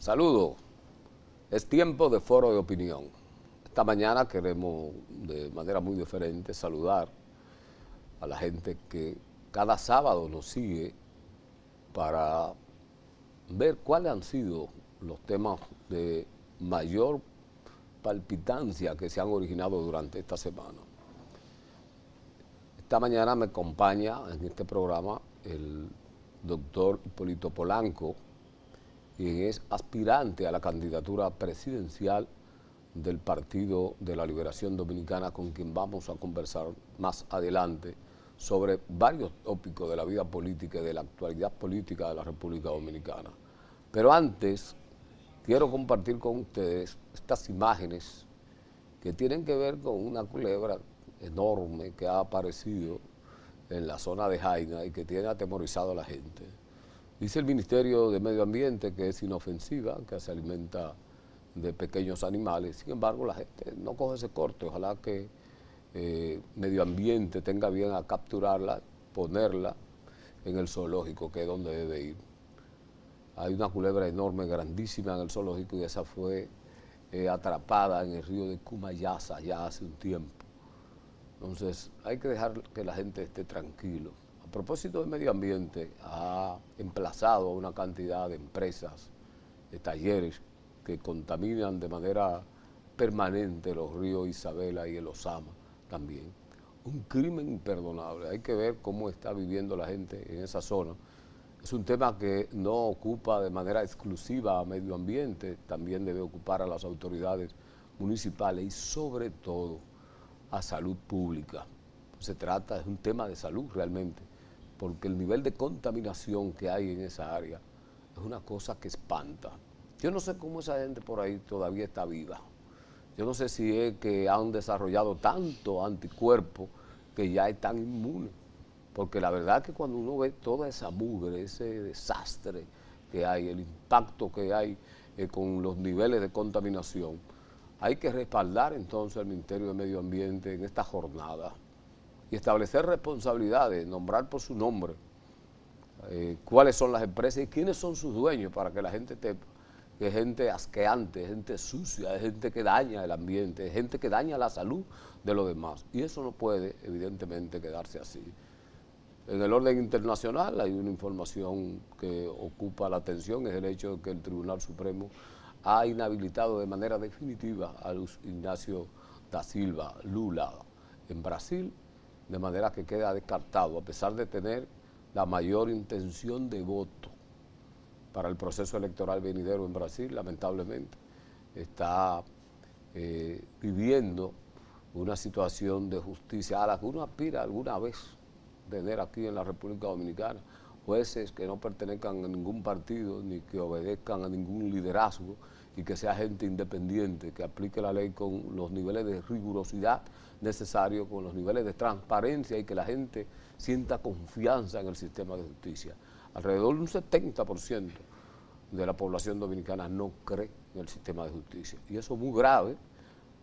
Saludos. Es tiempo de foro de opinión. Esta mañana queremos, de manera muy diferente, saludar a la gente que cada sábado nos sigue para ver cuáles han sido los temas de mayor palpitancia que se han originado durante esta semana. Esta mañana me acompaña en este programa el doctor Hipólito Polanco, quien es aspirante a la candidatura presidencial del Partido de la Liberación Dominicana, con quien vamos a conversar más adelante sobre varios tópicos de la vida política y de la actualidad política de la República Dominicana. Pero antes, quiero compartir con ustedes estas imágenes que tienen que ver con una culebra enorme que ha aparecido en la zona de Jaina y que tiene atemorizado a la gente. Dice el Ministerio de Medio Ambiente que es inofensiva, que se alimenta de pequeños animales. Sin embargo, la gente no coge ese corte. Ojalá que Medio Ambiente tenga bien a capturarla, ponerla en el zoológico, que es donde debe ir. Hay una culebra enorme, grandísima en el zoológico, y esa fue atrapada en el río de Cumayasa ya hace un tiempo. Entonces, hay que dejar que la gente esté tranquilo. A propósito del medio ambiente, ha emplazado a una cantidad de empresas, de talleres que contaminan de manera permanente los ríos Isabela y el Osama también. Un crimen imperdonable. Hay que ver cómo está viviendo la gente en esa zona. Es un tema que no ocupa de manera exclusiva a medio ambiente, también debe ocupar a las autoridades municipales y sobre todo a salud pública. Se trata, es un tema de salud realmente, porque el nivel de contaminación que hay en esa área es una cosa que espanta. Yo no sé cómo esa gente por ahí todavía está viva. Yo no sé si es que han desarrollado tanto anticuerpos que ya están inmunes. Porque la verdad que cuando uno ve toda esa mugre, ese desastre que hay, el impacto que hay con los niveles de contaminación, hay que respaldar entonces al Ministerio de Medio Ambiente en esta jornada y establecer responsabilidades, nombrar por su nombre cuáles son las empresas y quiénes son sus dueños, para que la gente sepa que es gente asqueante, es gente sucia, es gente que daña el ambiente, es gente que daña la salud de los demás. Y eso no puede, evidentemente, quedarse así. En el orden internacional hay una información que ocupa la atención, es el hecho de que el Tribunal Supremo ha inhabilitado de manera definitiva a Luis Ignacio da Silva Lula en Brasil, de manera que queda descartado, a pesar de tener la mayor intención de voto para el proceso electoral venidero en Brasil. Lamentablemente está viviendo una situación de justicia a la que uno aspira alguna vez tener aquí en la República Dominicana, jueces que no pertenezcan a ningún partido ni que obedezcan a ningún liderazgo y que sea gente independiente, que aplique la ley con los niveles de rigurosidad necesarios, con los niveles de transparencia y que la gente sienta confianza en el sistema de justicia. Alrededor de un 70% de la población dominicana no cree en el sistema de justicia. Y eso es muy grave,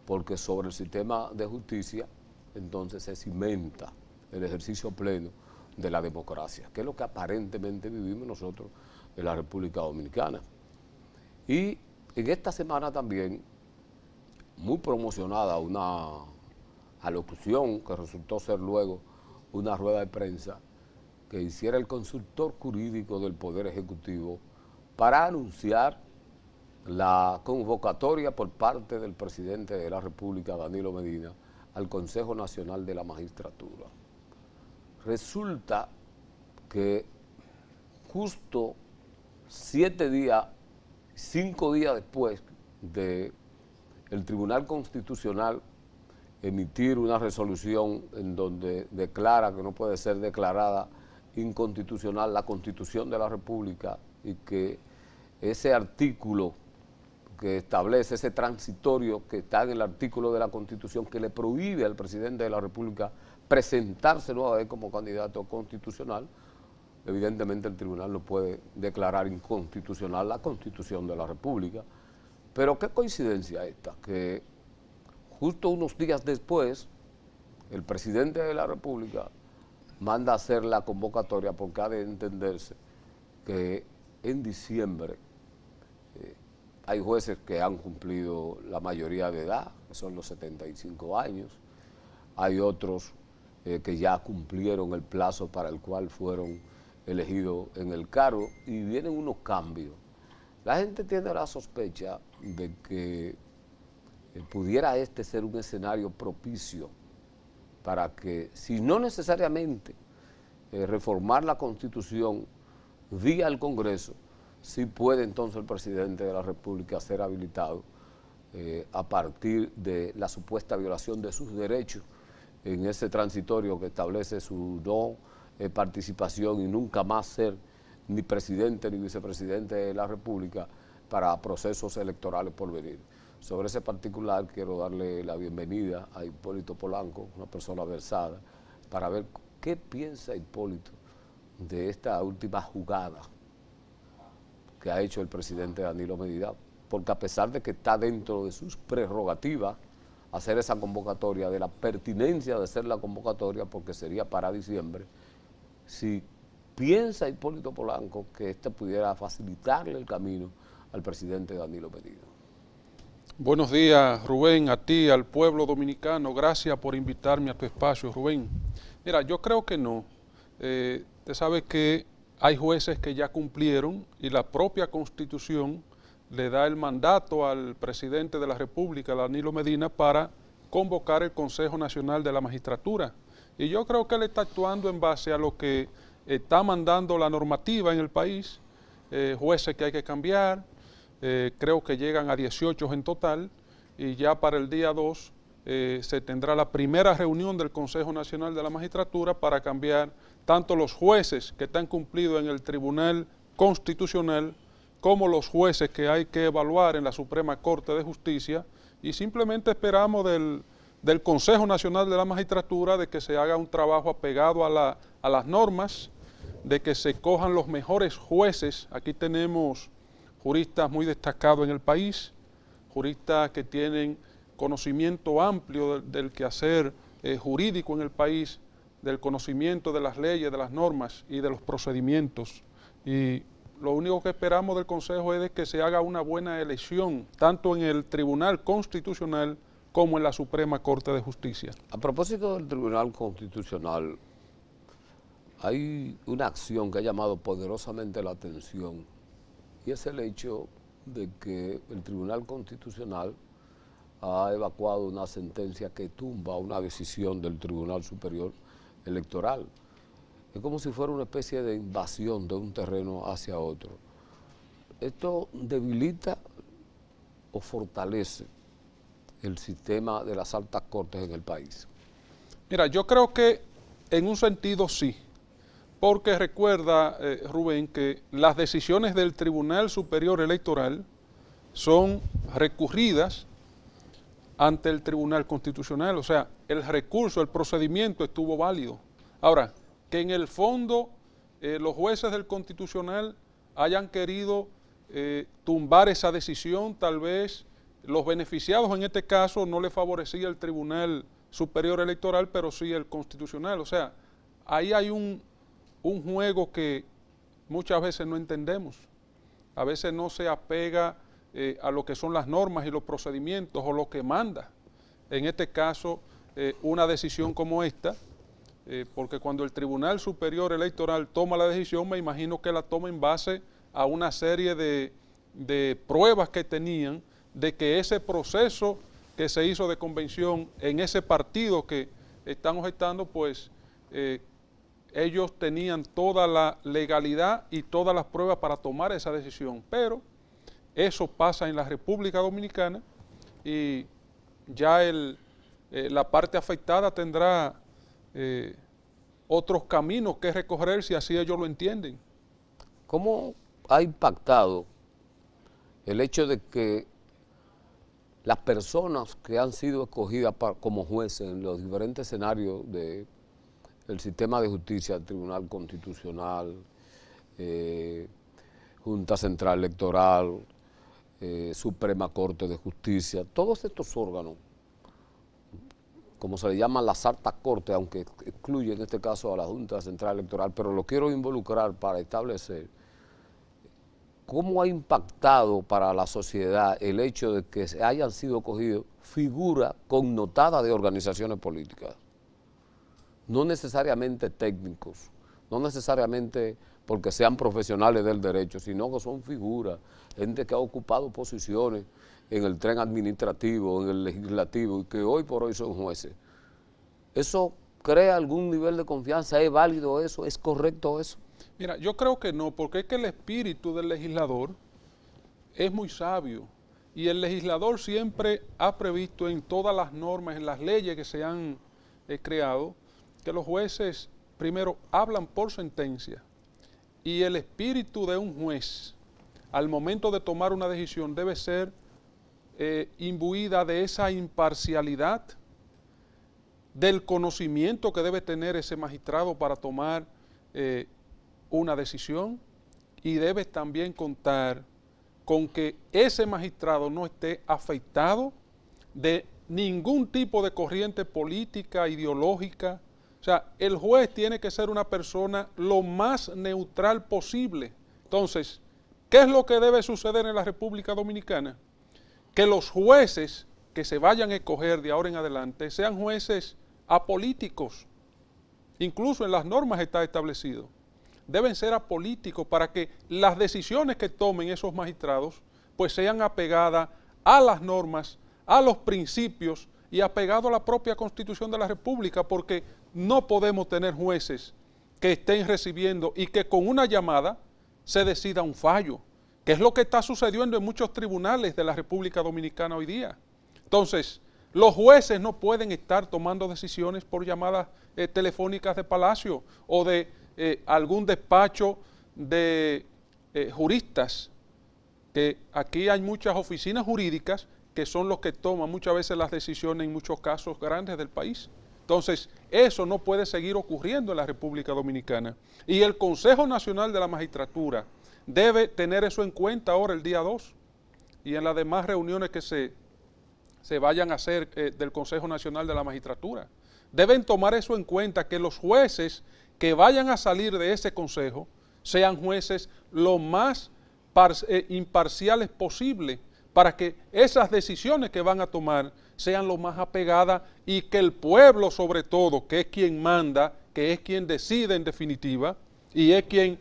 porque sobre el sistema de justicia entonces se cimenta el ejercicio pleno de la democracia, que es lo que aparentemente vivimos nosotros en la República Dominicana. Y en esta semana también, muy promocionada una alocución que resultó ser luego una rueda de prensa que hiciera el consultor jurídico del Poder Ejecutivo para anunciar la convocatoria por parte del presidente de la República, Danilo Medina, al Consejo Nacional de la Magistratura. Resulta que justo 5 días después de el Tribunal Constitucional emitir una resolución en donde declara que no puede ser declarada inconstitucional la Constitución de la República y que ese artículo que establece, ese transitorio que está en el artículo de la Constitución que le prohíbe al presidente de la República presentarse nueva vez como candidato constitucional, evidentemente el tribunal no puede declarar inconstitucional la Constitución de la República. Pero qué coincidencia esta, que justo unos días después el presidente de la República manda a hacer la convocatoria, porque ha de entenderse que en diciembre hay jueces que han cumplido la mayoría de edad, que son los 75 años. Hay otros que ya cumplieron el plazo para el cual fueron elegidos en el cargo y vienen unos cambios. La gente tiene la sospecha de que pudiera este ser un escenario propicio para que, si no necesariamente reformar la Constitución vía el Congreso, sí puede entonces el presidente de la República ser habilitado a partir de la supuesta violación de sus derechos en ese transitorio que establece su no participación y nunca más ser ni presidente ni vicepresidente de la República para procesos electorales por venir. Sobre ese particular quiero darle la bienvenida a Hipólito Polanco, una persona versada, para ver qué piensa Hipólito de esta última jugada que ha hecho el presidente Danilo Medina, porque a pesar de que está dentro de sus prerrogativas hacer esa convocatoria, de la pertinencia de hacer la convocatoria, porque sería para diciembre, si piensa Hipólito Polanco que este pudiera facilitarle el camino al presidente Danilo Medina. Buenos días, Rubén, a ti, al pueblo dominicano. Gracias por invitarme a tu espacio, Rubén. Mira, yo creo que no. Usted sabe que hay jueces que ya cumplieron y la propia Constitución le da el mandato al presidente de la República, Danilo Medina, para convocar el Consejo Nacional de la Magistratura. Y yo creo que él está actuando en base a lo que está mandando la normativa en el país, jueces que hay que cambiar. Creo que llegan a 18 en total y ya para el día 2 se tendrá la primera reunión del Consejo Nacional de la Magistratura para cambiar tanto los jueces que están cumplidos en el Tribunal Constitucional como los jueces que hay que evaluar en la Suprema Corte de Justicia, y simplemente esperamos del Consejo Nacional de la Magistratura de que se haga un trabajo apegado a las normas, de que se cojan los mejores jueces. Aquí tenemos juristas muy destacados en el país, juristas que tienen conocimiento amplio del quehacer jurídico en el país, del conocimiento de las leyes, de las normas y de los procedimientos. Y lo único que esperamos del Consejo es de que se haga una buena elección, tanto en el Tribunal Constitucional como en la Suprema Corte de Justicia. A propósito del Tribunal Constitucional, hay una acción que ha llamado poderosamente la atención, y es el hecho de que el Tribunal Constitucional ha evacuado una sentencia que tumba una decisión del Tribunal Superior Electoral. Es como si fuera una especie de invasión de un terreno hacia otro. ¿Esto debilita o fortalece el sistema de las altas cortes en el país? Mira, yo creo que en un sentido sí, porque recuerda, Rubén, que las decisiones del Tribunal Superior Electoral son recurridas ante el Tribunal Constitucional, o sea, el recurso, el procedimiento estuvo válido. Ahora, que en el fondo los jueces del Constitucional hayan querido tumbar esa decisión, tal vez los beneficiados en este caso no le favorecía el Tribunal Superior Electoral, pero sí el Constitucional. O sea, ahí hay un juego que muchas veces no entendemos. A veces no se apega a lo que son las normas y los procedimientos o lo que manda. En este caso, una decisión como esta, porque cuando el Tribunal Superior Electoral toma la decisión, me imagino que la toma en base a una serie de pruebas que tenían de que ese proceso que se hizo de convención en ese partido que están objetando, pues ellos tenían toda la legalidad y todas las pruebas para tomar esa decisión. Pero eso pasa en la República Dominicana y ya la parte afectada tendrá otros caminos que recorrer si así ellos lo entienden. ¿Cómo ha impactado el hecho de que las personas que han sido escogidas como jueces en los diferentes escenarios del sistema de justicia, el Tribunal Constitucional, Junta Central Electoral, Suprema Corte de Justicia, todos estos órganos, como se le llaman las altas cortes, aunque excluye en este caso a la Junta Central Electoral, pero lo quiero involucrar para establecer ¿cómo ha impactado para la sociedad el hecho de que se hayan sido cogidos figuras connotadas de organizaciones políticas? No necesariamente técnicos, no necesariamente porque sean profesionales del derecho, sino que son figuras, gente que ha ocupado posiciones en el tren administrativo, en el legislativo, y que hoy por hoy son jueces. ¿Eso crea algún nivel de confianza? ¿Es válido eso? ¿Es correcto eso? Mira, yo creo que no, porque es que el espíritu del legislador es muy sabio y el legislador siempre ha previsto en todas las normas, en las leyes que se han creado, que los jueces primero hablan por sentencia y el espíritu de un juez al momento de tomar una decisión debe ser imbuida de esa imparcialidad, del conocimiento que debe tener ese magistrado para tomar una decisión, y debe también contar con que ese magistrado no esté afectado de ningún tipo de corriente política, ideológica. O sea, el juez tiene que ser una persona lo más neutral posible. Entonces, ¿qué es lo que debe suceder en la República Dominicana? Que los jueces que se vayan a escoger de ahora en adelante sean jueces apolíticos. Incluso en las normas está establecido. Deben ser apolíticos para que las decisiones que tomen esos magistrados pues sean apegadas a las normas, a los principios y apegados a la propia Constitución de la República, porque no podemos tener jueces que estén recibiendo y que con una llamada se decida un fallo, que es lo que está sucediendo en muchos tribunales de la República Dominicana hoy día. Entonces, los jueces no pueden estar tomando decisiones por llamadas telefónicas de Palacio o de algún despacho de juristas, que aquí hay muchas oficinas jurídicas que son los que toman muchas veces las decisiones en muchos casos grandes del país. Entonces, eso no puede seguir ocurriendo en la República Dominicana. Y el Consejo Nacional de la Magistratura debe tener eso en cuenta ahora el día 2 y en las demás reuniones que se vayan a hacer del Consejo Nacional de la Magistratura. Deben tomar eso en cuenta, que los jueces que vayan a salir de ese consejo sean jueces lo más imparciales posible, para que esas decisiones que van a tomar sean lo más apegadas y que el pueblo, sobre todo, que es quien manda, que es quien decide en definitiva y es quien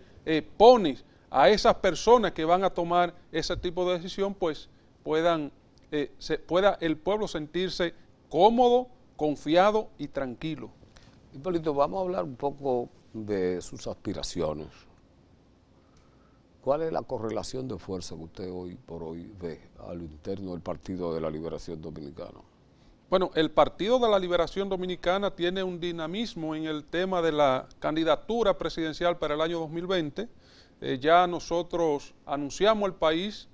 pone a esas personas que van a tomar ese tipo de decisión, pues pueda el pueblo sentirse cómodo, confiado y tranquilo. Hipólito, vamos a hablar un poco de sus aspiraciones. ¿Cuál es la correlación de fuerza que usted hoy por hoy ve a lo interno del Partido de la Liberación Dominicana? Bueno, el Partido de la Liberación Dominicana tiene un dinamismo en el tema de la candidatura presidencial para el año 2020. Ya nosotros anunciamos al país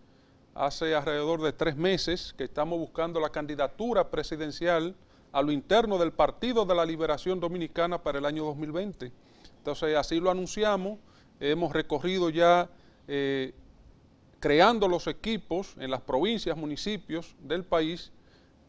hace alrededor de 3 meses que estamos buscando la candidatura presidencial a lo interno del Partido de la Liberación Dominicana para el año 2020. Entonces, así lo anunciamos, hemos recorrido ya creando los equipos en las provincias, municipios del país.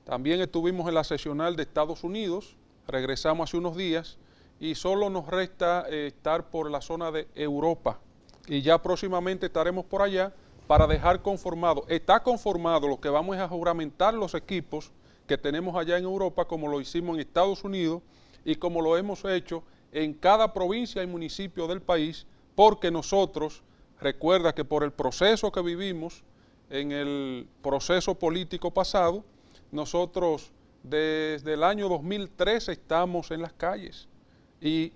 También estuvimos en la sesional de Estados Unidos, regresamos hace unos días y solo nos resta estar por la zona de Europa y ya próximamente estaremos por allá para dejar conformado. Está conformado, lo que vamos es a juramentar los equipos que tenemos allá en Europa, como lo hicimos en Estados Unidos y como lo hemos hecho en cada provincia y municipio del país, porque nosotros, recuerda que por el proceso que vivimos, en el proceso político pasado, nosotros desde el año 2013 estamos en las calles y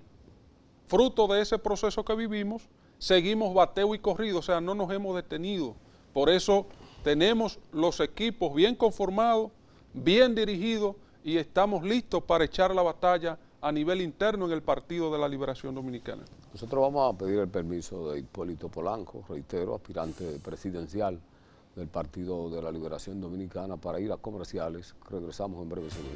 fruto de ese proceso que vivimos, seguimos bateo y corrido, o sea, no nos hemos detenido. Por eso tenemos los equipos bien conformados, bien dirigidos y estamos listos para echar la batalla a nivel interno en el Partido de la Liberación Dominicana. Nosotros vamos a pedir el permiso de Hipólito Polanco, reitero, aspirante presidencial del Partido de la Liberación Dominicana, para ir a comerciales. Regresamos en breve segundos.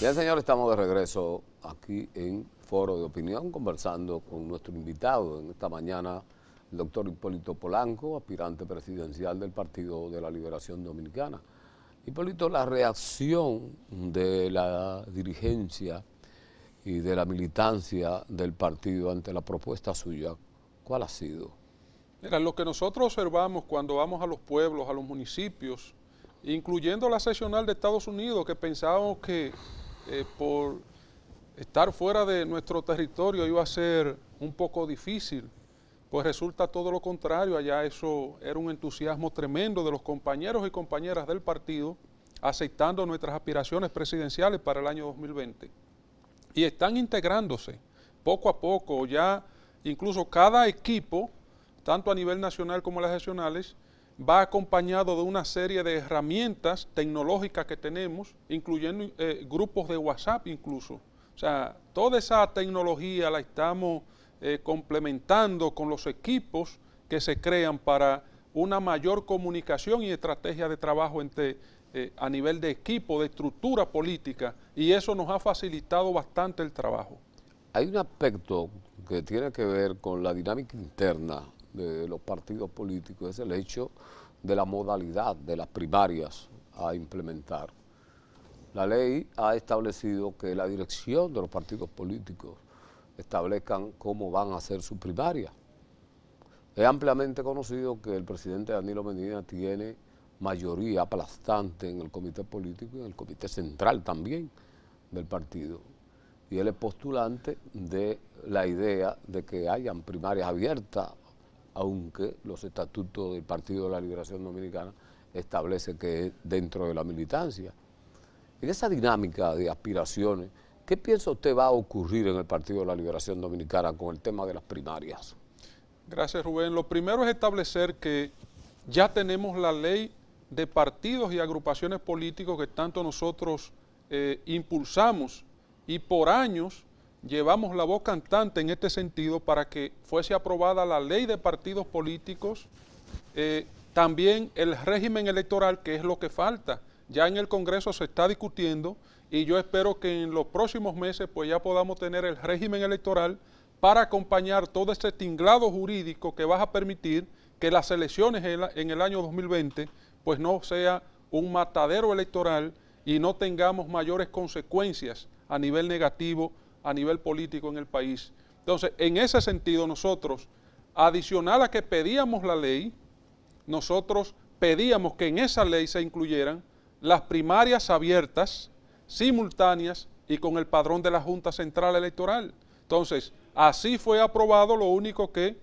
Bien, señores, estamos de regreso aquí en Foro de Opinión, conversando con nuestro invitado en esta mañana, el doctor Hipólito Polanco, aspirante presidencial del Partido de la Liberación Dominicana. Hipólito, la reacción de la dirigencia y de la militancia del partido ante la propuesta suya, ¿cuál ha sido? Mira, lo que nosotros observamos cuando vamos a los pueblos, a los municipios, incluyendo la seccional de Estados Unidos, que pensábamos que por estar fuera de nuestro territorio iba a ser un poco difícil, pues resulta todo lo contrario. Allá eso era un entusiasmo tremendo de los compañeros y compañeras del partido aceptando nuestras aspiraciones presidenciales para el año 2020. Y están integrándose poco a poco, ya incluso cada equipo, tanto a nivel nacional como las regionales, va acompañado de una serie de herramientas tecnológicas que tenemos, incluyendo grupos de WhatsApp incluso. O sea, toda esa tecnología la estamos complementando con los equipos que se crean para una mayor comunicación y estrategia de trabajo a nivel de equipo, de estructura política, y eso nos ha facilitado bastante el trabajo. Hay un aspecto que tiene que ver con la dinámica interna de los partidos políticos, es el hecho de la modalidad de las primarias a implementar. La ley ha establecido que la dirección de los partidos políticos establezcan cómo van a hacer su primaria. Es ampliamente conocido que el presidente Danilo Medina tiene mayoría aplastante en el comité político y en el comité central también del partido. Y él es postulante de la idea de que hayan primarias abiertas, aunque los estatutos del Partido de la Liberación Dominicana establecen que es dentro de la militancia. En esa dinámica de aspiraciones, ¿qué piensa usted va a ocurrir en el Partido de la Liberación Dominicana con el tema de las primarias? Gracias, Rubén. Lo primero es establecer que ya tenemos la ley de partidos y agrupaciones políticos que tanto nosotros impulsamos, y por años llevamos la voz cantante en este sentido para que fuese aprobada la ley de partidos políticos, también el régimen electoral, que es lo que falta. Ya en el Congreso se está discutiendo y yo espero que en los próximos meses pues ya podamos tener el régimen electoral para acompañar todo este tinglado jurídico que va a permitir que las elecciones en el año 2020 pues no sea un matadero electoral y no tengamos mayores consecuencias a nivel negativo, a nivel político en el país. Entonces, en ese sentido nosotros, adicional a que pedíamos la ley, nosotros pedíamos que en esa ley se incluyeran las primarias abiertas, simultáneas y con el padrón de la Junta Central Electoral. Entonces, así fue aprobado, lo único que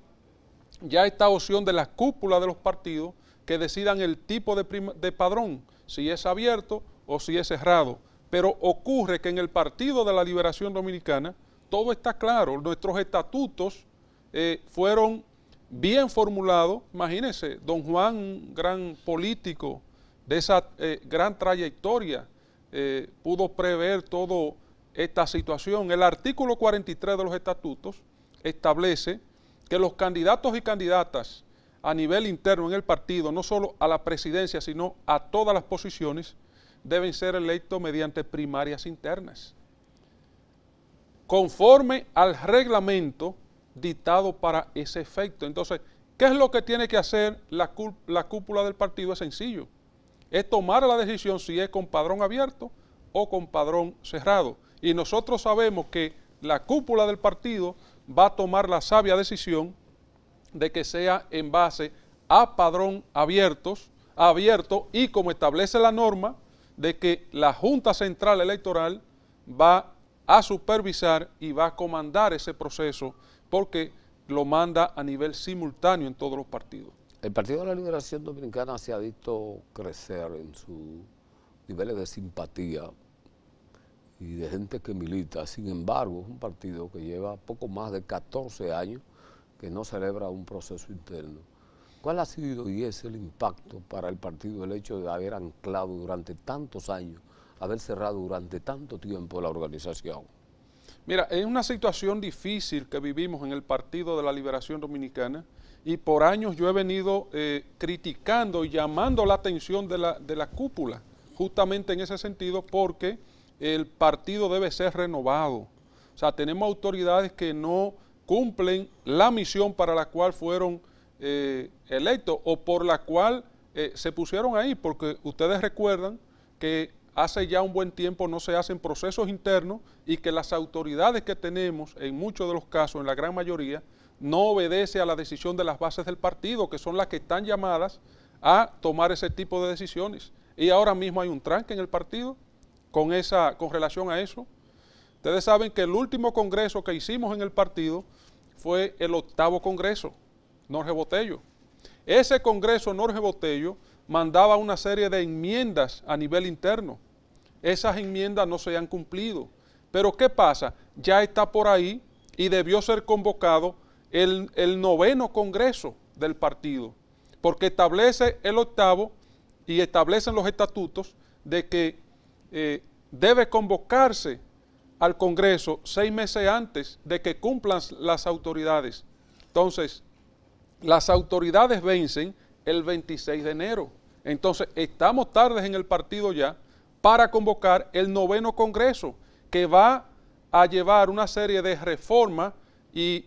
ya esta opción de la cúpula de los partidos que decidan el tipo de padrón, si es abierto o si es cerrado. Pero ocurre que en el Partido de la Liberación Dominicana todo está claro, nuestros estatutos fueron bien formulados. Imagínense, don Juan, un gran político de esa gran trayectoria, pudo prever toda esta situación. El artículo 43 de los estatutos establece que los candidatos y candidatas a nivel interno en el partido, no solo a la presidencia, sino a todas las posiciones, deben ser electos mediante primarias internas, conforme al reglamento dictado para ese efecto. Entonces, ¿qué es lo que tiene que hacer la cúpula del partido? Es sencillo, es tomar la decisión si es con padrón abierto o con padrón cerrado. Y nosotros sabemos que la cúpula del partido va a tomar la sabia decisión de que sea en base a padrón abierto y como establece la norma, de que la Junta Central Electoral va a supervisar y va a comandar ese proceso porque lo manda a nivel simultáneo en todos los partidos. El Partido de la Liberación Dominicana se ha visto crecer en sus niveles de simpatía y de gente que milita. Sin embargo, es un partido que lleva poco más de 14 años que no celebra un proceso interno. ¿Cuál ha sido y es el impacto para el partido el hecho de haber anclado durante tantos años, haber cerrado durante tanto tiempo la organización? Mira, es una situación difícil que vivimos en el Partido de la Liberación Dominicana y por años yo he venido criticando y llamando la atención de la cúpula, justamente en ese sentido, porque el partido debe ser renovado. O sea, tenemos autoridades que no cumplen la misión para la cual fueron electos o por la cual se pusieron ahí, porque ustedes recuerdan que hace ya un buen tiempo no se hacen procesos internos y que las autoridades que tenemos, en muchos de los casos, en la gran mayoría, no obedece a la decisión de las bases del partido, que son las que están llamadas a tomar ese tipo de decisiones. Y ahora mismo hay un tranque en el partido con relación a eso. Ustedes saben que el último congreso que hicimos en el partido fue el 8º congreso, Norge Botello. Ese congreso Norge Botello mandaba una serie de enmiendas a nivel interno. Esas enmiendas no se han cumplido. Pero ¿qué pasa? Ya está por ahí y debió ser convocado el 9º congreso del partido, porque establece el 8º y establecen los estatutos de que debe convocarse al Congreso 6 meses antes de que cumplan las autoridades. Entonces, las autoridades vencen el 26 de enero. Entonces, estamos tardes en el partido ya para convocar el 9º Congreso, que va a llevar una serie de reformas y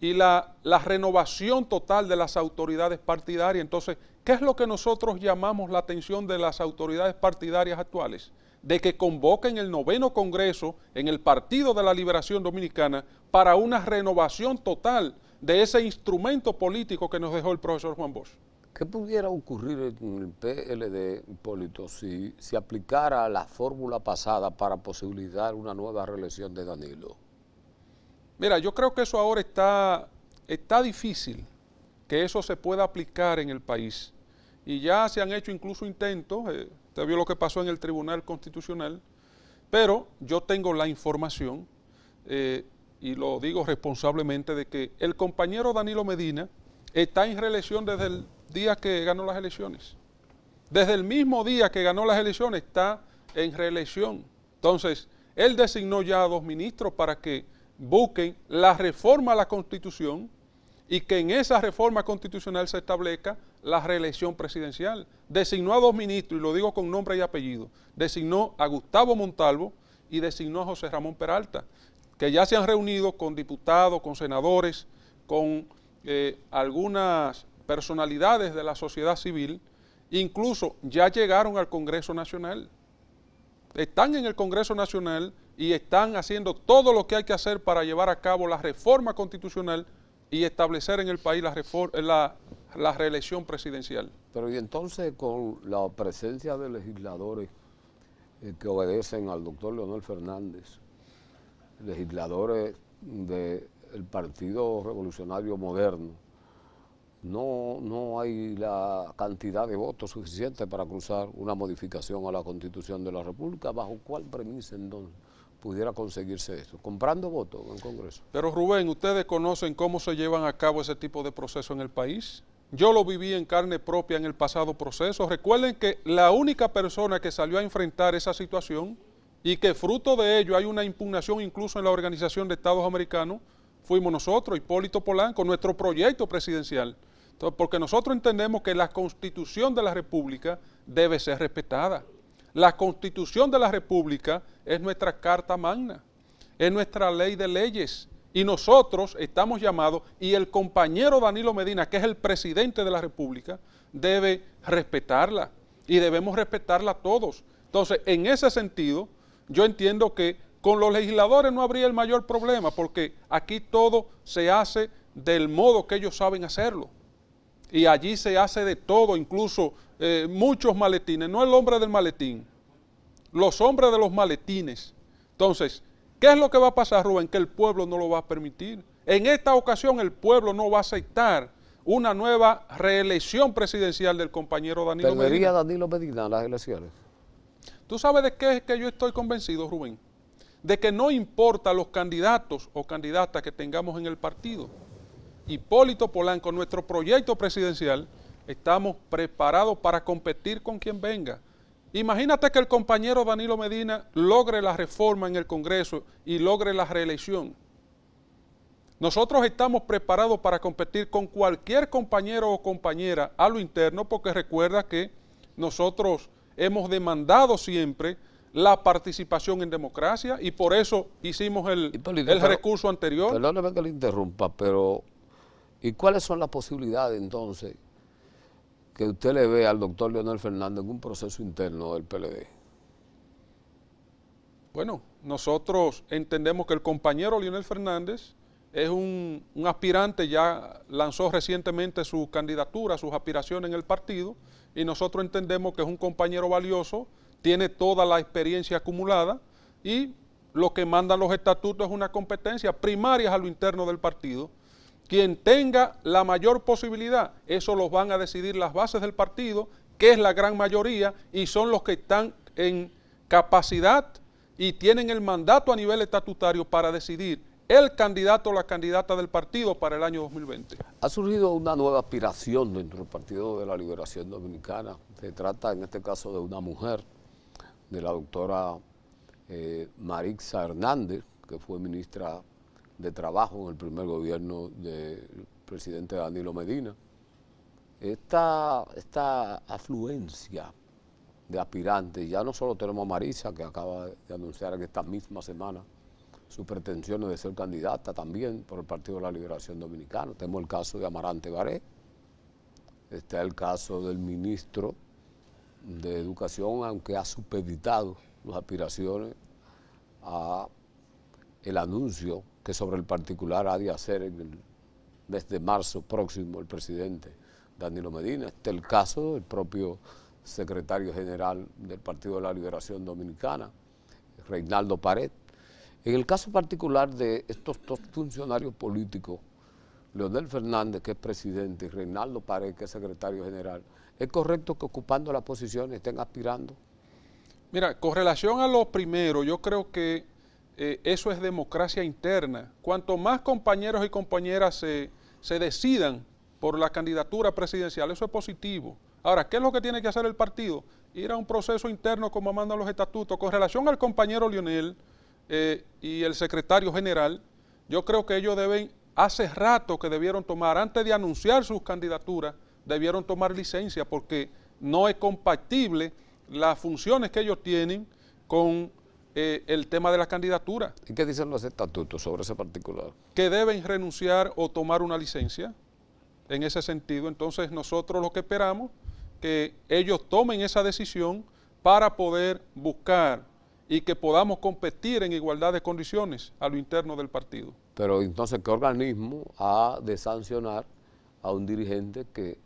la renovación total de las autoridades partidarias. Entonces, ¿qué es lo que nosotros llamamos la atención de las autoridades partidarias actuales? De que convoquen el 9º Congreso en el Partido de la Liberación Dominicana para una renovación total de ese instrumento político que nos dejó el profesor Juan Bosch. ¿Qué pudiera ocurrir en el PLD, Hipólito, si se aplicara la fórmula pasada para posibilitar una nueva reelección de Danilo? Mira, yo creo que eso ahora está difícil, que eso se pueda aplicar en el país. Y ya se han hecho incluso intentos, usted vio lo que pasó en el Tribunal Constitucional, pero yo tengo la información, y lo digo responsablemente, de que el compañero Danilo Medina está en reelección desde el día que ganó las elecciones. Desde el mismo día que ganó las elecciones está en reelección. Entonces, él designó ya a 2 ministros para que busquen la reforma a la Constitución y que en esa reforma constitucional se establezca la reelección presidencial. Designó a 2 ministros, y lo digo con nombre y apellido, designó a Gustavo Montalvo y designó a José Ramón Peralta, que ya se han reunido con diputados, con senadores, con algunas personalidades de la sociedad civil, incluso ya llegaron al Congreso Nacional. Están en el Congreso Nacional y están haciendo todo lo que hay que hacer para llevar a cabo la reforma constitucional y establecer en el país la reelección presidencial. Pero y entonces, con la presencia de legisladores que obedecen al doctor Leonel Fernández, legisladores del Partido Revolucionario Moderno, no hay la cantidad de votos suficiente para cruzar una modificación a la Constitución de la República. ¿Bajo cuál premisa entonces pudiera conseguirse eso? ¿Comprando votos en el Congreso? Pero Rubén, ¿ustedes conocen cómo se llevan a cabo ese tipo de procesos en el país? Yo lo viví en carne propia en el pasado proceso. Recuerden que la única persona que salió a enfrentar esa situación y que fruto de ello hay una impugnación incluso en la Organización de Estados Americanos, fuimos nosotros, Hipólito Polanco, nuestro proyecto presidencial. Entonces, porque nosotros entendemos que la Constitución de la República debe ser respetada. La Constitución de la República es nuestra Carta Magna, es nuestra ley de leyes, y nosotros estamos llamados, y el compañero Danilo Medina, que es el presidente de la República, debe respetarla, y debemos respetarla todos. Entonces, en ese sentido, yo entiendo que con los legisladores no habría el mayor problema, porque aquí todo se hace del modo que ellos saben hacerlo. Y allí se hace de todo, incluso muchos maletines, no el hombre del maletín, los hombres de los maletines. Entonces, ¿qué es lo que va a pasar, Rubén? Que el pueblo no lo va a permitir. En esta ocasión el pueblo no va a aceptar una nueva reelección presidencial del compañero Danilo Medina. ¿Perdería Danilo Medina las elecciones? ¿Tú sabes de qué es que yo estoy convencido, Rubén? De que no importa los candidatos o candidatas que tengamos en el partido. Hipólito Polanco, nuestro proyecto presidencial, estamos preparados para competir con quien venga. Imagínate que el compañero Danilo Medina logre la reforma en el Congreso y logre la reelección. Nosotros estamos preparados para competir con cualquier compañero o compañera a lo interno, porque recuerda que nosotros hemos demandado siempre la participación en democracia y por eso hicimos el recurso anterior. Perdóneme que le interrumpa, pero ¿y cuáles son las posibilidades entonces que usted le ve al doctor Leonel Fernández en un proceso interno del PLD? Bueno, nosotros entendemos que el compañero Leonel Fernández es un aspirante, ya lanzó recientemente su candidatura, sus aspiraciones en el partido, y nosotros entendemos que es un compañero valioso, tiene toda la experiencia acumulada y lo que mandan los estatutos es una competencia primaria a lo interno del partido. Quien tenga la mayor posibilidad, eso lo van a decidir las bases del partido, que es la gran mayoría, y son los que están en capacidad y tienen el mandato a nivel estatutario para decidir el candidato o la candidata del partido para el año 2020. Ha surgido una nueva aspiración dentro del Partido de la Liberación Dominicana. Se trata en este caso de una mujer, de la doctora Marixa Hernández, que fue ministra de Trabajo en el primer gobierno del presidente Danilo Medina. Esta afluencia de aspirantes, ya no solo tenemos a Marixa, que acaba de anunciar en esta misma semana sus pretensiones de ser candidata también por el Partido de la Liberación Dominicana. Tenemos el caso de Amarante Baré, está el caso del ministro de Educación, aunque ha supeditado las aspiraciones a el anuncio que sobre el particular ha de hacer en el mes de marzo próximo el presidente Danilo Medina. Este es el caso del propio secretario general del Partido de la Liberación Dominicana, Reinaldo Pared. En el caso particular de estos dos funcionarios políticos, Leonel Fernández, que es presidente, y Reinaldo Pared, que es secretario general, ¿es correcto que ocupando las posiciones estén aspirando? Mira, con relación a lo primero, yo creo que eso es democracia interna. Cuanto más compañeros y compañeras se decidan por la candidatura presidencial, eso es positivo. Ahora, ¿qué es lo que tiene que hacer el partido? Ir a un proceso interno como mandan los estatutos. Con relación al compañero Leonel y el secretario general, yo creo que ellos deben, hace rato que debieron tomar, antes de anunciar sus candidaturas, debieron tomar licencia porque no es compatible las funciones que ellos tienen con el tema de la candidatura. ¿Y qué dicen los estatutos sobre ese particular? Que deben renunciar o tomar una licencia en ese sentido. Entonces nosotros lo que esperamos que ellos tomen esa decisión para poder buscar y que podamos competir en igualdad de condiciones a lo interno del partido. Pero entonces, ¿qué organismo ha de sancionar a un dirigente que,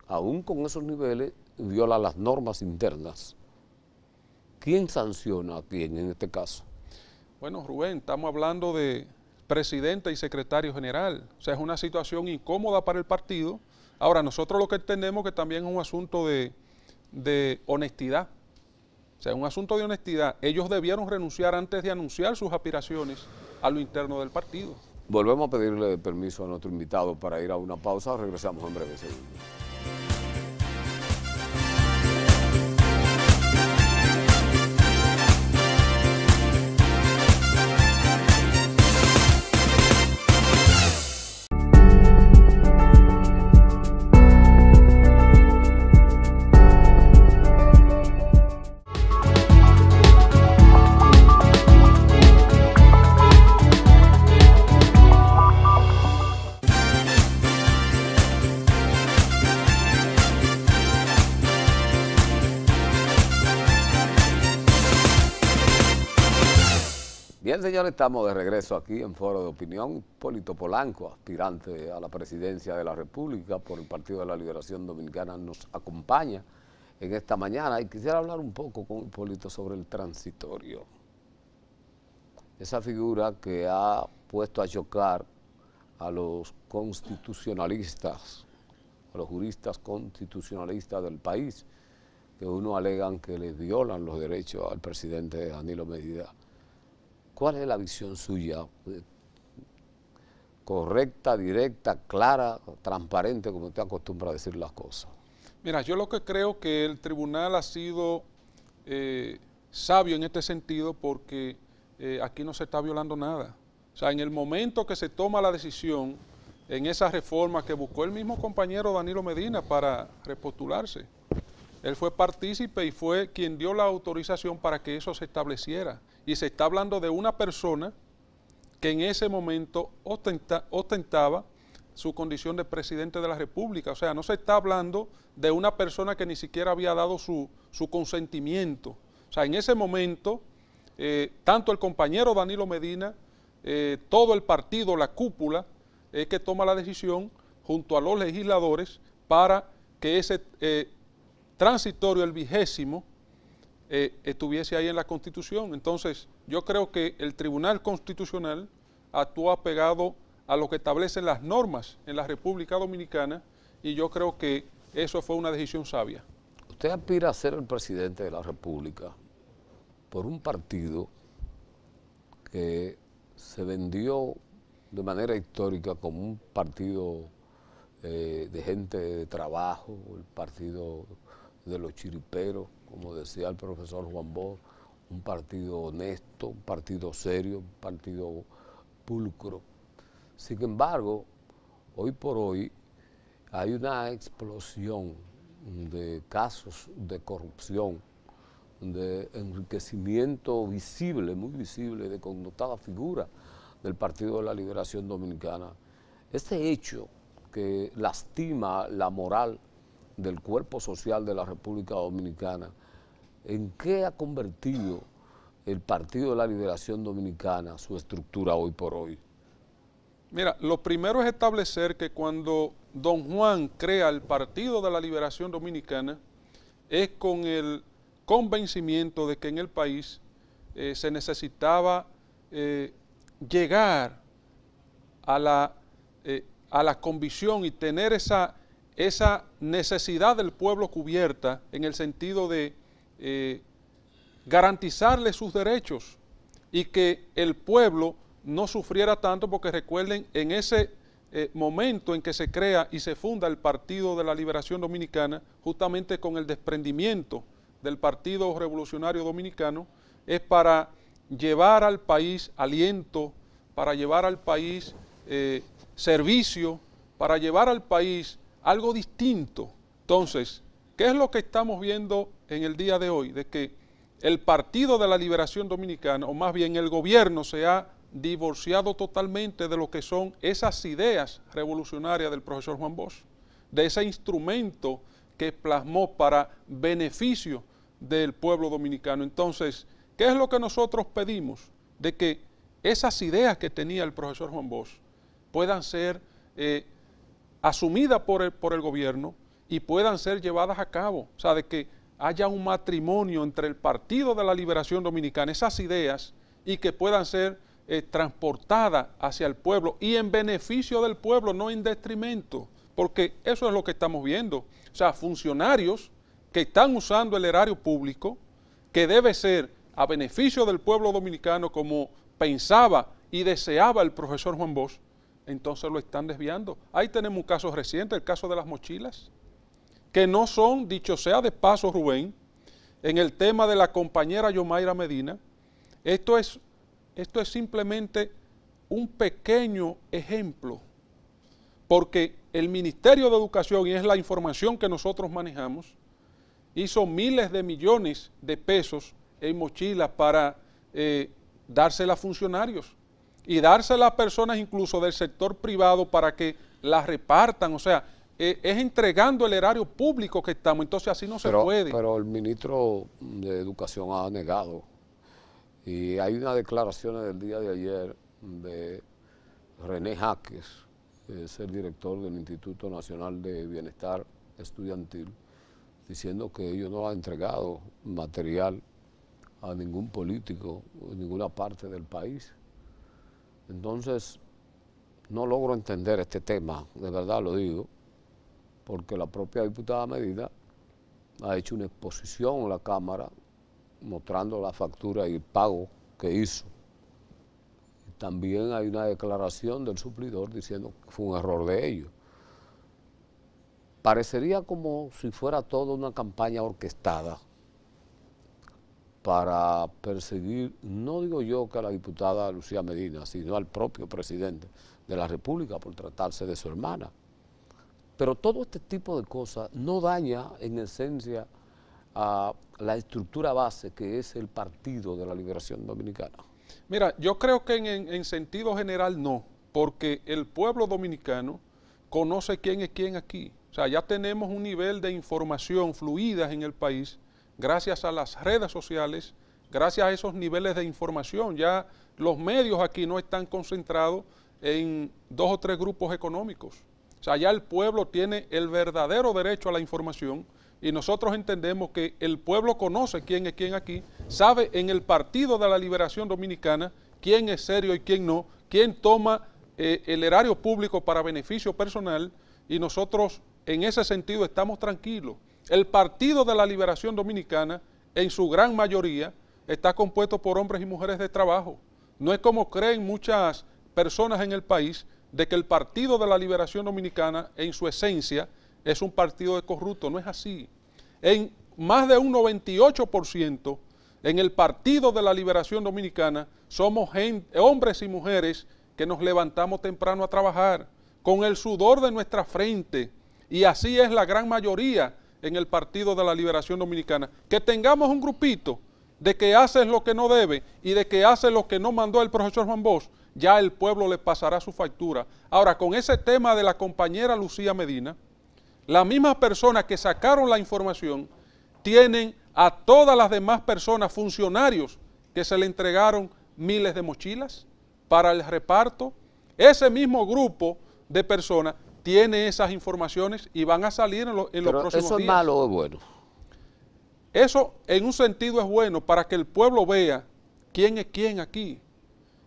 aún con esos niveles, viola las normas internas? ¿Quién sanciona a quién en este caso? Bueno, Rubén, estamos hablando de presidente y secretario general. O sea, es una situación incómoda para el partido. Ahora, nosotros lo que entendemos que también es un asunto de honestidad. O sea, es un asunto de honestidad. Ellos debieron renunciar antes de anunciar sus aspiraciones a lo interno del partido. Volvemos a pedirle permiso a nuestro invitado para ir a una pausa. Regresamos en breve segundos. Bien, señores, estamos de regreso aquí en Foro de Opinión. Hipólito Polanco, aspirante a la presidencia de la República por el Partido de la Liberación Dominicana, nos acompaña en esta mañana y quisiera hablar un poco con Hipólito sobre el transitorio. Esa figura que ha puesto a chocar a los constitucionalistas, a los juristas constitucionalistas del país, que uno alegan que le violan los derechos al presidente Danilo Medina. ¿Cuál es la visión suya? Correcta, directa, clara, transparente, como usted acostumbra a decir las cosas. Mira, yo lo que creo que el tribunal ha sido sabio en este sentido porque aquí no se está violando nada. O sea, en el momento que se toma la decisión en esa reforma que buscó el mismo compañero Danilo Medina para repostularse, Él fue partícipe y fue quien dio la autorización para que eso se estableciera. Y se está hablando de una persona que en ese momento ostentaba su condición de presidente de la República. O sea, no se está hablando de una persona que ni siquiera había dado su consentimiento. O sea, en ese momento, tanto el compañero Danilo Medina, todo el partido, la cúpula, es que toma la decisión junto a los legisladores para que ese transitorio, el 20º, estuviese ahí en la Constitución. Entonces, yo creo que el Tribunal Constitucional actuó apegado a lo que establecen las normas en la República Dominicana y yo creo que eso fue una decisión sabia. Usted aspira a ser el presidente de la República por un partido que se vendió de manera histórica como un partido de gente de trabajo, el partido de los chiriperos, como decía el profesor Juan Bosch, un partido honesto, un partido serio, un partido pulcro. Sin embargo, hoy por hoy hay una explosión de casos de corrupción, de enriquecimiento visible, muy visible, de connotada figura del Partido de la Liberación Dominicana. Este hecho que lastima la moral del cuerpo social de la República Dominicana, ¿en qué ha convertido el Partido de la Liberación Dominicana su estructura hoy por hoy? Mira, lo primero es establecer que cuando don Juan crea el Partido de la Liberación Dominicana es con el convencimiento de que en el país se necesitaba llegar a la convicción y tener esa necesidad del pueblo cubierta en el sentido de garantizarle sus derechos y que el pueblo no sufriera tanto, porque recuerden, en ese momento en que se crea y se funda el Partido de la Liberación Dominicana, justamente con el desprendimiento del Partido Revolucionario Dominicano, es para llevar al país aliento, para llevar al país servicio, para llevar al país algo distinto. Entonces, ¿qué es lo que estamos viendo en el día de hoy? De que el Partido de la Liberación Dominicana, o más bien el gobierno, se ha divorciado totalmente de lo que son esas ideas revolucionarias del profesor Juan Bosch, de ese instrumento que plasmó para beneficio del pueblo dominicano. Entonces, ¿qué es lo que nosotros pedimos? De que esas ideas que tenía el profesor Juan Bosch puedan ser asumidas por el gobierno y puedan ser llevadas a cabo. O sea, de que haya un matrimonio entre el Partido de la Liberación Dominicana, esas ideas, y que puedan ser transportadas hacia el pueblo y en beneficio del pueblo, no en detrimento, porque eso es lo que estamos viendo. O sea, funcionarios que están usando el erario público, que debe ser a beneficio del pueblo dominicano como pensaba y deseaba el profesor Juan Bosch, entonces lo están desviando. Ahí tenemos un caso reciente, el caso de las mochilas, que no son, dicho sea de paso, Rubén, en el tema de la compañera Yomaira Medina. Esto es simplemente un pequeño ejemplo, porque el Ministerio de Educación, y es la información que nosotros manejamos, hizo miles de millones de pesos en mochilas para dársela a funcionarios y dársela a personas incluso del sector privado para que las repartan. O sea, es entregando el erario público que estamos, entonces así no se puede. Pero el ministro de Educación ha negado. Y hay unas declaraciones del día de ayer de René Jaques, que es el director del Instituto Nacional de Bienestar Estudiantil, diciendo que ellos no han entregado material a ningún político en ninguna parte del país. Entonces, no logro entender este tema, de verdad lo digo, porque la propia diputada Medina ha hecho una exposición en la Cámara mostrando la factura y el pago que hizo. También hay una declaración del suplidor diciendo que fue un error de ellos. Parecería como si fuera toda una campaña orquestada para perseguir, no digo yo que a la diputada Lucía Medina, sino al propio presidente de la República por tratarse de su hermana. Pero todo este tipo de cosas no daña en esencia a la estructura base que es el Partido de la Liberación Dominicana? Mira, yo creo que en sentido general no, porque el pueblo dominicano conoce quién es quién aquí. O sea, ya tenemos un nivel de información fluida en el país gracias a las redes sociales, gracias a esos niveles de información. Ya los medios aquí no están concentrados en 2 o 3 grupos económicos. O sea, ya el pueblo tiene el verdadero derecho a la información y nosotros entendemos que el pueblo conoce quién es quién aquí, sabe en el Partido de la Liberación Dominicana quién es serio y quién no, quién toma el erario público para beneficio personal, y nosotros en ese sentido estamos tranquilos. El Partido de la Liberación Dominicana, en su gran mayoría, está compuesto por hombres y mujeres de trabajo. No es como creen muchas personas en el país de que el Partido de la Liberación Dominicana, en su esencia, es un partido de corruptos. No es así. En más de un 98% en el Partido de la Liberación Dominicana somos hombres y mujeres que nos levantamos temprano a trabajar con el sudor de nuestra frente, y así es la gran mayoría en el Partido de la Liberación Dominicana. Que tengamos un grupito de que hace lo que no debe y de que hace lo que no mandó el profesor Juan Bosch, ya el pueblo le pasará su factura. Ahora, con ese tema de la compañera Lucía Medina, las mismas personas que sacaron la información tienen a todas las demás personas, funcionarios, que se le entregaron miles de mochilas para el reparto. Ese mismo grupo de personas tiene esas informaciones y van a salir en los próximos días. ¿Eso es malo o es bueno? Eso en un sentido es bueno para que el pueblo vea quién es quién aquí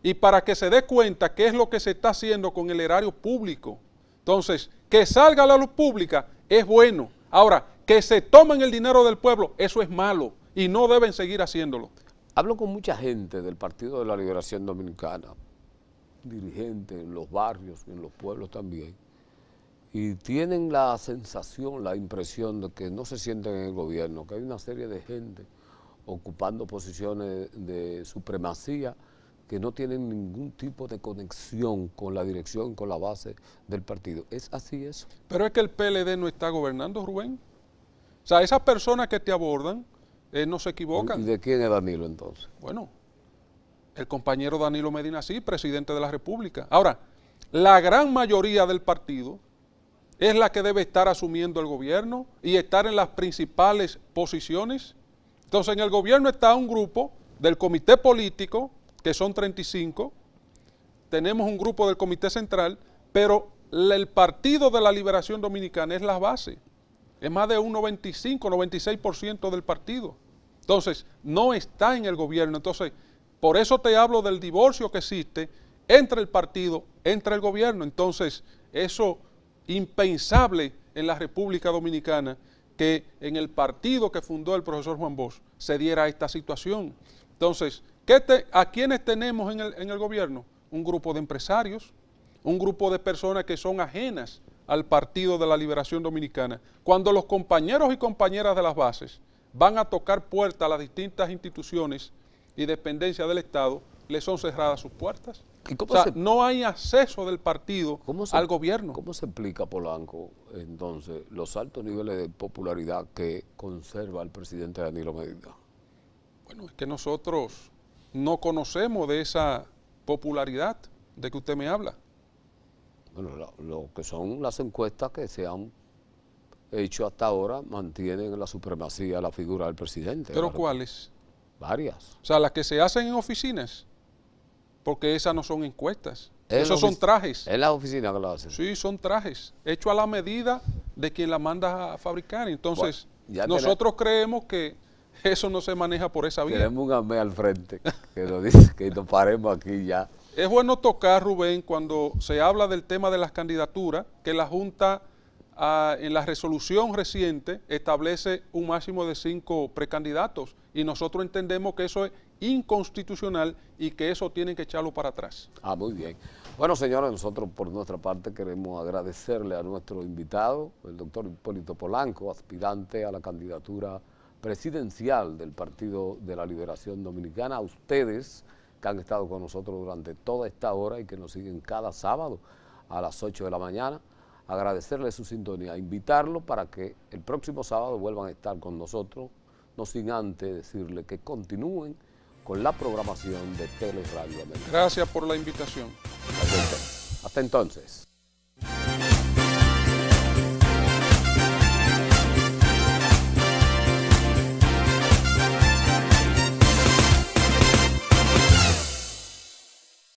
y para que se dé cuenta qué es lo que se está haciendo con el erario público. Entonces, que salga a la luz pública es bueno. Ahora, que se tomen el dinero del pueblo, eso es malo y no deben seguir haciéndolo. Hablo con mucha gente del Partido de la Liberación Dominicana, dirigentes en los barrios, en los pueblos también, y tienen la sensación, la impresión de que no se sienten en el gobierno, que hay una serie de gente ocupando posiciones de supremacía que no tienen ningún tipo de conexión con la dirección, con la base del partido. ¿Es así eso? Pero es que el PLD no está gobernando, Rubén. O sea, esas personas que te abordan no se equivocan. ¿Y de quién es Danilo entonces? Bueno, el compañero Danilo Medina sí, presidente de la República. Ahora, la gran mayoría del partido es la que debe estar asumiendo el gobierno y estar en las principales posiciones. Entonces, en el gobierno está un grupo del comité político, que son 35, tenemos un grupo del comité central, pero el Partido de la Liberación Dominicana es la base, es más de un 95, 96% del partido. Entonces, no está en el gobierno. Entonces, por eso te hablo del divorcio que existe entre el partido, entre el gobierno. Entonces, eso impensable en la República Dominicana, que en el partido que fundó el profesor Juan Bosch se diera esta situación. Entonces, ¿a quiénes tenemos en el gobierno? Un grupo de empresarios, un grupo de personas que son ajenas al Partido de la Liberación Dominicana. Cuando los compañeros y compañeras de las bases van a tocar puertas a las distintas instituciones y dependencias del Estado, les son cerradas sus puertas. O sea, no hay acceso del partido al gobierno. ¿Cómo se explica, Polanco, entonces, los altos niveles de popularidad que conserva el presidente Danilo Medina? Bueno, es que nosotros no conocemos de esa popularidad de que usted me habla. Bueno, lo que son las encuestas que se han hecho hasta ahora mantienen la supremacía, la figura del presidente. ¿Pero cuáles? Varias. O sea, las que se hacen en oficinas, porque esas no son encuestas, esos son trajes. ¿Es la oficina que lo hacen? Sí, son trajes, hechos a la medida de quien la manda a fabricar. Entonces, bueno, nosotros creemos que eso no se maneja por esa vía. Tenemos un AME al frente que nos dice que nos paremos aquí ya. Es bueno tocar, Rubén, cuando se habla del tema de las candidaturas, que la Junta en la resolución reciente establece un máximo de 5 precandidatos y nosotros entendemos que eso es inconstitucional y que eso tienen que echarlo para atrás. Ah, muy bien. Bueno, señores, nosotros por nuestra parte queremos agradecerle a nuestro invitado, el doctor Hipólito Polanco, aspirante a la candidatura presidencial del Partido de la Liberación Dominicana, a ustedes que han estado con nosotros durante toda esta hora y que nos siguen cada sábado a las 8 de la mañana. Agradecerle su sintonía, invitarlo para que el próximo sábado vuelvan a estar con nosotros no sin antes decirle que continúen con la programación de Teleradio Americano. Gracias por la invitación. Hasta entonces.